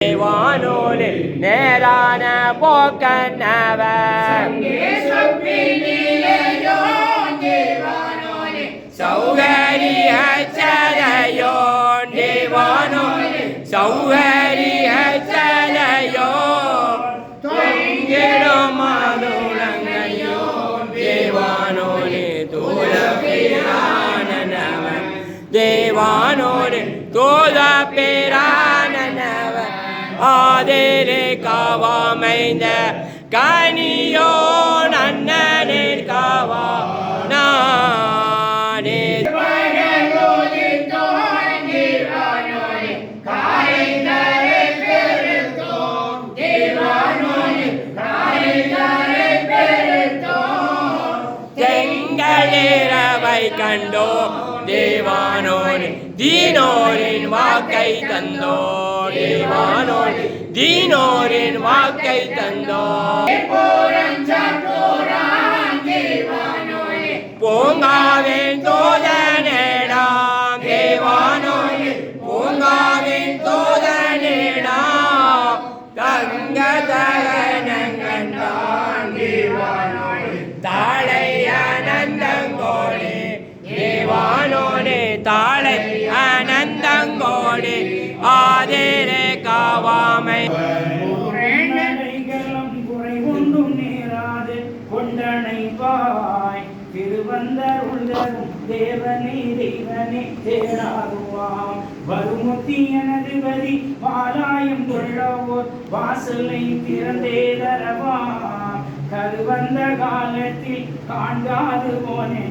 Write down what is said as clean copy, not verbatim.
வானோலில் நேரான போக்கன்னவர் சௌகரிய சலையோன் தேவானோலில் சௌகரிய சலையோ தொங்கிடும் மாதுளங்கையோ தேவானோலி தூத பேரானவர் தேவானோலில் தூத பேரானவர் ஆதேரே காவாமைந்த கனியோ நன்னனில் காவா நானே செங்கலிரவை கண்டோ தேவானோனே தீனோரின் வாக்கை தந்தோ தேவானோனே தீனோரின் வாக்கை தந்தோ பூங்காவின் தோதனேடாம் தேவானோனே பூங்காவின் தோதனேடாம் தங்க தகனங்கண்டான் தேவானோனே தாளை ஆனந்தங்கோடே தேவானோனே தாளை ஆனந்தங்கோடே ஆதேரே காவாமை குறைவொன்றும் நேராது கொண்டனைப்பாய் திருவந்தருள்தரும் தேவனே தெய்வனே தேடாதுவாம் வருமுத்தி எனது கதி பாலாயம் கொள்ளவோர் வாசலை திறந்தே தரவாம் கருவந்த காலத்தில் காண்காது போனே